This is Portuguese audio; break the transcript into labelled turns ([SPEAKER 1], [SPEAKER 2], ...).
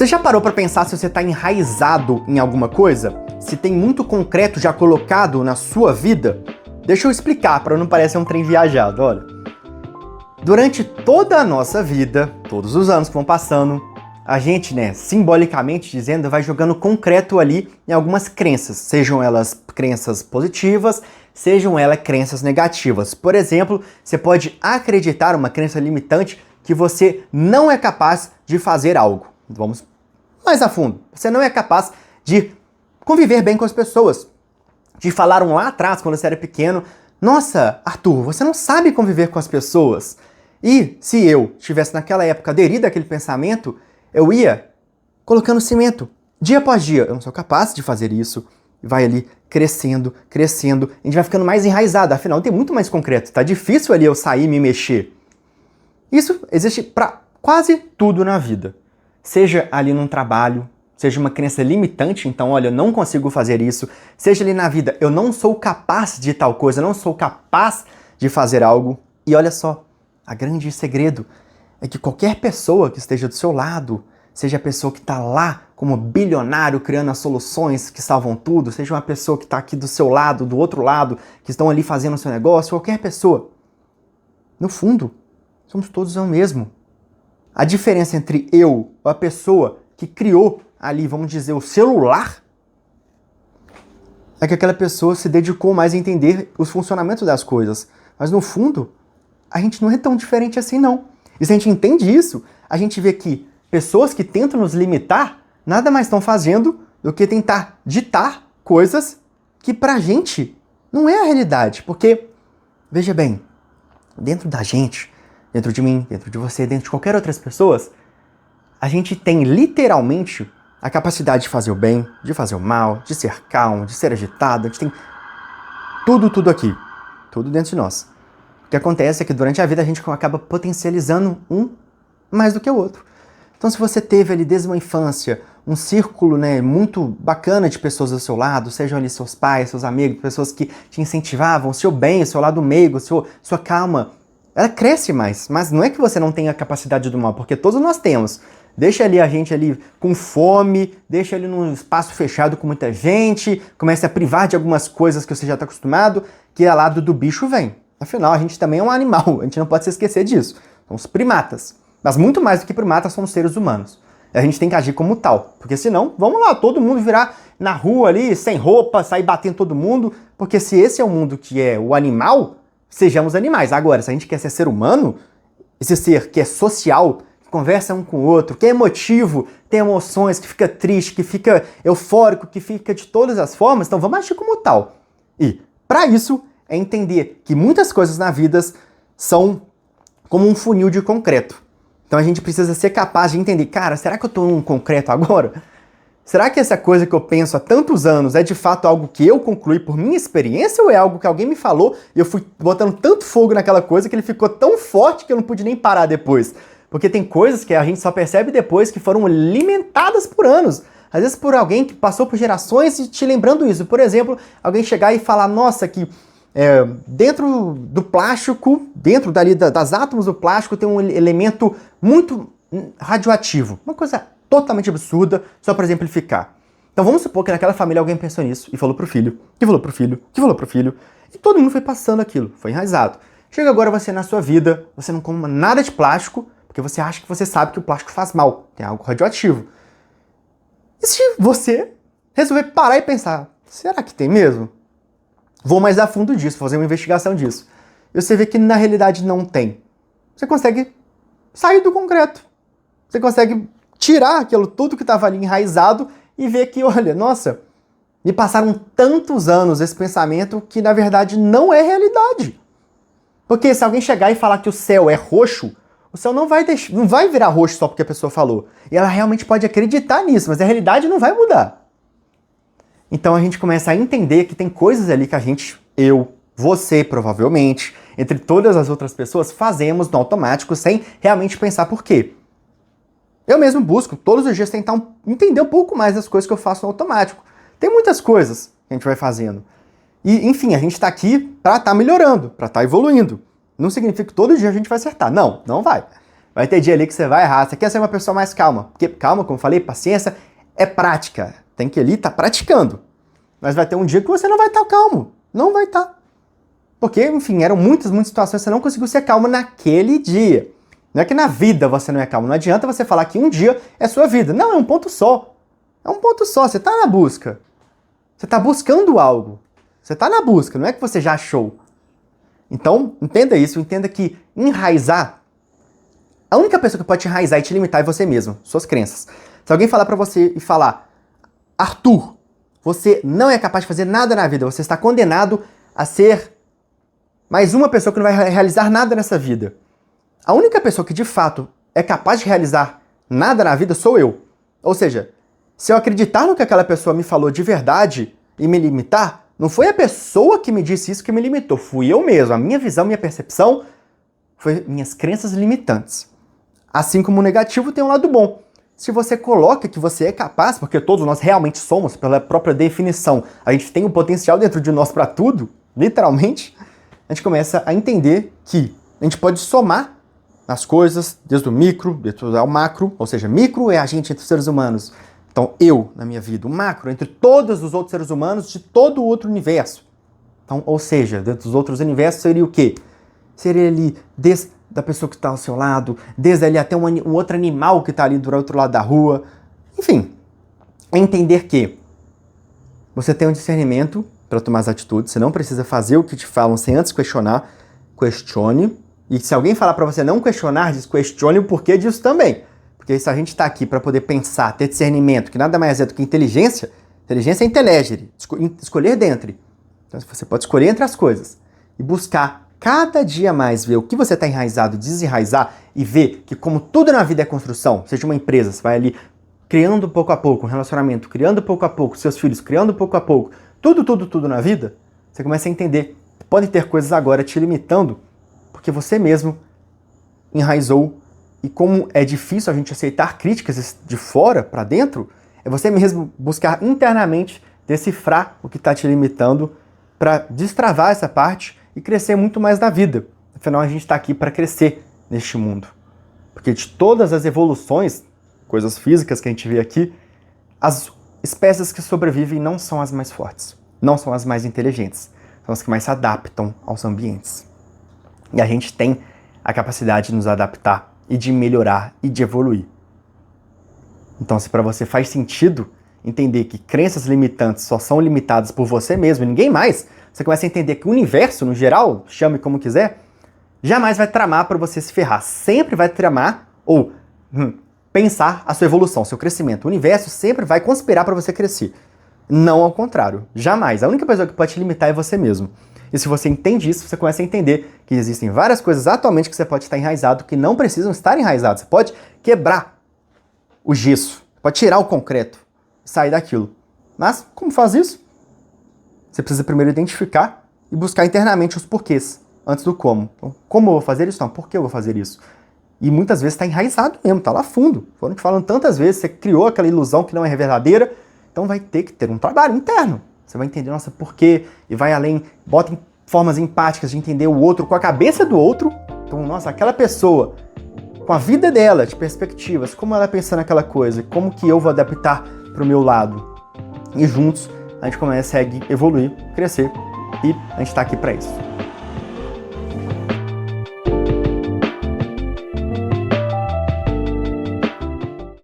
[SPEAKER 1] Você já parou para pensar se você está enraizado em alguma coisa? Se tem muito concreto já colocado na sua vida? Deixa eu explicar para não parecer um trem viajado, olha. Durante toda a nossa vida, todos os anos que vão passando, a gente, simbolicamente dizendo, vai jogando concreto ali em algumas crenças, sejam elas crenças positivas, sejam elas crenças negativas. Por exemplo, você pode acreditar uma crença limitante que você não é capaz de fazer algo. Vamos mais a fundo. Você não é capaz de conviver bem com as pessoas. Te falaram lá atrás, quando você era pequeno, nossa, Arthur, você não sabe conviver com as pessoas. E se eu tivesse naquela época aderido àquele pensamento, eu ia colocando cimento, dia após dia. Eu não sou capaz de fazer isso. Vai ali crescendo, crescendo. A gente vai ficando mais enraizado. Afinal, tem muito mais concreto. Tá difícil ali eu sair e me mexer. Isso existe para quase tudo na vida. Seja ali num trabalho, seja uma crença limitante, então, olha, eu não consigo fazer isso. Seja ali na vida, eu não sou capaz de tal coisa, eu não sou capaz de fazer algo. E olha só, o grande segredo é que qualquer pessoa que esteja do seu lado, seja a pessoa que está lá como bilionário criando as soluções que salvam tudo, seja uma pessoa que está aqui do seu lado, do outro lado, que estão ali fazendo o seu negócio, qualquer pessoa, no fundo, somos todos o mesmo. A diferença entre eu, a pessoa que criou ali, vamos dizer, o celular, é que aquela pessoa se dedicou mais a entender os funcionamentos das coisas. Mas no fundo, a gente não é tão diferente assim não. E se a gente entende isso, a gente vê que pessoas que tentam nos limitar, nada mais estão fazendo do que tentar ditar coisas que pra gente não é a realidade. Porque, veja bem, dentro da gente, dentro de mim, dentro de você, dentro de qualquer outras pessoas, a gente tem literalmente a capacidade de fazer o bem, de fazer o mal, de ser calmo, de ser agitado. A gente tem tudo aqui, tudo dentro de nós. O que acontece é que durante a vida a gente acaba potencializando um mais do que o outro. Então se você teve ali desde uma infância um círculo muito bacana de pessoas do seu lado, sejam ali seus pais, seus amigos, pessoas que te incentivavam, o seu bem, o seu lado meigo, sua calma, ela cresce mais. Mas não é que você não tenha a capacidade do mal, porque todos nós temos. Deixa ali a gente ali com fome, deixa ali num espaço fechado com muita gente, comece a privar de algumas coisas que você já está acostumado, que é lado do bicho vem. Afinal, a gente também é um animal, a gente não pode se esquecer disso. Somos primatas. Mas muito mais do que primatas, somos seres humanos. E a gente tem que agir como tal, porque senão, vamos lá, todo mundo virar na rua ali, sem roupa, sair batendo todo mundo, porque se esse é o mundo que é o animal, sejamos animais. Agora, se a gente quer ser humano, esse ser que é social, que conversa um com o outro, que é emotivo, tem emoções, que fica triste, que fica eufórico, que fica de todas as formas, então vamos agir como tal. E, para isso, é entender que muitas coisas na vida são como um funil de concreto. Então a gente precisa ser capaz de entender, cara, será que eu estou num concreto agora? Será que essa coisa que eu penso há tantos anos é de fato algo que eu concluí por minha experiência ou é algo que alguém me falou e eu fui botando tanto fogo naquela coisa que ele ficou tão forte que eu não pude nem parar depois? Porque tem coisas que a gente só percebe depois que foram alimentadas por anos. Às vezes por alguém que passou por gerações e te lembrando isso. Por exemplo, alguém chegar e falar, nossa, que dentro do plástico, dentro das átomos do plástico tem um elemento muito radioativo. Uma coisa totalmente absurda, só para exemplificar. Então vamos supor que naquela família alguém pensou nisso e falou pro filho, que falou pro filho, que falou pro filho, e todo mundo foi passando aquilo, foi enraizado. Chega agora você na sua vida, você não come nada de plástico, porque você acha que você sabe que o plástico faz mal, tem algo radioativo. E se você resolver parar e pensar, será que tem mesmo? Vou mais a fundo disso, fazer uma investigação disso. E você vê que na realidade não tem. Você consegue sair do concreto. Você consegue tirar aquilo tudo que estava ali enraizado e ver que, olha, nossa, me passaram tantos anos esse pensamento que na verdade não é realidade. Porque se alguém chegar e falar que o céu é roxo, o céu não vai virar roxo só porque a pessoa falou. E ela realmente pode acreditar nisso, mas a realidade não vai mudar. Então a gente começa a entender que tem coisas ali que a gente, eu, você provavelmente, entre todas as outras pessoas, fazemos no automático sem realmente pensar por quê. Eu mesmo busco todos os dias tentar entender um pouco mais das coisas que eu faço no automático. Tem muitas coisas que a gente vai fazendo. E, enfim, a gente está aqui para estar melhorando, para estar evoluindo. Não significa que todo dia a gente vai acertar. Não, não vai. Vai ter dia ali que você vai errar. Você quer ser uma pessoa mais calma. Porque calma, como eu falei, paciência é prática. Tem que ali estar praticando. Mas vai ter um dia que você não vai estar calmo. Não vai estar. Porque, enfim, eram muitas situações que você não conseguiu ser calmo naquele dia. Não é que na vida você não é calmo. Não adianta você falar que um dia é sua vida. Não, é um ponto só. É um ponto só. Você está na busca. Você está buscando algo. Você está na busca. Não é que você já achou. Então, entenda isso. Entenda que enraizar... A única pessoa que pode te enraizar e te limitar é você mesmo. Suas crenças. Se alguém falar pra você e falar: Arthur, você não é capaz de fazer nada na vida. Você está condenado a ser mais uma pessoa que não vai realizar nada nessa vida. A única pessoa que de fato é capaz de realizar nada na vida sou eu. Ou seja, se eu acreditar no que aquela pessoa me falou de verdade e me limitar, não foi a pessoa que me disse isso que me limitou, fui eu mesmo. A minha visão, minha percepção, foi minhas crenças limitantes. Assim como o negativo tem um lado bom. Se você coloca que você é capaz, porque todos nós realmente somos, pela própria definição, a gente tem um potencial dentro de nós para tudo, literalmente, a gente começa a entender que a gente pode somar as coisas, desde o micro, desde o macro, ou seja, micro é a gente entre os seres humanos. Então, eu, na minha vida, o macro, entre todos os outros seres humanos de todo o outro universo. Então, ou seja, dentro dos outros universos seria o quê? Seria ali, desde da pessoa que está ao seu lado, desde ali até um outro animal que está ali do outro lado da rua. Enfim, é entender que você tem um discernimento para tomar as atitudes, você não precisa fazer o que te falam sem antes questionar, questione. E se alguém falar para você não questionar, diz questione o porquê disso também. Porque se a gente está aqui para poder pensar, ter discernimento, que nada mais é do que inteligência é inteligere, escolher dentre. Então você pode escolher entre as coisas e buscar cada dia mais ver o que você está enraizado, desenraizar e ver que como tudo na vida é construção, seja uma empresa, você vai ali criando pouco a pouco um relacionamento, criando pouco a pouco seus filhos, criando pouco a pouco, tudo na vida, você começa a entender que podem ter coisas agora te limitando porque você mesmo enraizou. E como é difícil a gente aceitar críticas de fora para dentro, é você mesmo buscar internamente decifrar o que está te limitando para destravar essa parte e crescer muito mais na vida. Afinal, a gente está aqui para crescer neste mundo. Porque de todas as evoluções, coisas físicas que a gente vê aqui, as espécies que sobrevivem não são as mais fortes, não são as mais inteligentes, são as que mais se adaptam aos ambientes. E a gente tem a capacidade de nos adaptar e de melhorar e de evoluir. Então, se para você faz sentido entender que crenças limitantes só são limitadas por você mesmo e ninguém mais, você começa a entender que o universo, no geral, chame como quiser, jamais vai tramar para você se ferrar. Sempre vai tramar ou pensar a sua evolução, seu crescimento. O universo sempre vai conspirar para você crescer. Não ao contrário. Jamais. A única pessoa que pode te limitar é você mesmo. E se você entende isso, você começa a entender que existem várias coisas atualmente que você pode estar enraizado que não precisam estar enraizadas. Você pode quebrar o gesso, pode tirar o concreto e sair daquilo. Mas, como faz isso? Você precisa primeiro identificar e buscar internamente os porquês, antes do como. Então, como eu vou fazer isso? Não, por que eu vou fazer isso? E muitas vezes está enraizado mesmo, está lá fundo. Foram te falando tantas vezes, você criou aquela ilusão que não é verdadeira, então vai ter que ter um trabalho interno. Você vai entender, nossa, por quê? E vai além, bota em formas empáticas de entender o outro com a cabeça do outro. Então, nossa, aquela pessoa, com a vida dela, de perspectivas, como ela pensa naquela coisa, como que eu vou adaptar para o meu lado. E juntos, a gente começa a evoluir, crescer, e a gente está aqui para isso.